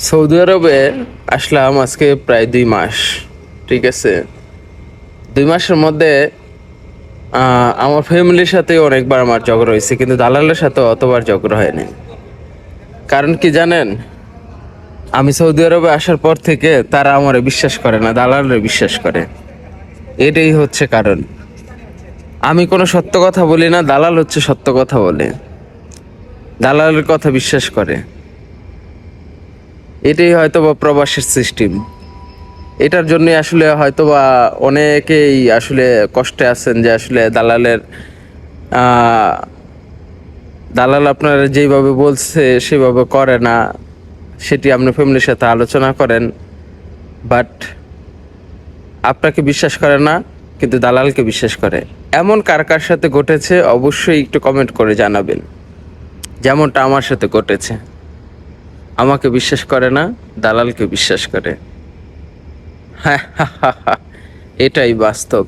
Saudi আরবে আসলাম আজকে প্রায় 2 মাস। ঠিক আছে, 2 মাসের মধ্যে আমার ফ্যামিলির সাথে অনেকবার আমার ঝগড়া হয়েছে, কিন্তু দালালের সাথে অতবার ঝগড়া হয়নি। কারণ কি জানেন, আমি সৌদি আরবে আসার পর থেকে তারা আমারে বিশ্বাস করে না, দালালরে বিশ্বাস করে। এটাই হচ্ছে কারণ। আমি কোনো সত্য কথা বলি না, দালাল হচ্ছে সত্য কথা বলে, দালালের কথা বিশ্বাস করে। এটাই হয়তো বা প্রবাসের সিস্টেম। এটার জন্য আসলে হয়তোবা অনেকেই আসলে কষ্টে আছেন যে আসলে আহ, দালাল আপনার যেভাবে বলছে সেভাবে করে না। সেটি আপনি ফ্যামিলির সাথে আলোচনা করেন, বাট আপনাকে বিশ্বাস করে না, কিন্তু দালালকে বিশ্বাস করে। এমন কার কার সাথে ঘটেছে অবশ্যই একটু কমেন্ট করে জানাবেন। যেমনটা আমার সাথে ঘটেছে, আমাকে বিশ্বাস করে না, দালালকে বিশ্বাস করে। হ্যাঁ, এটাই বাস্তব।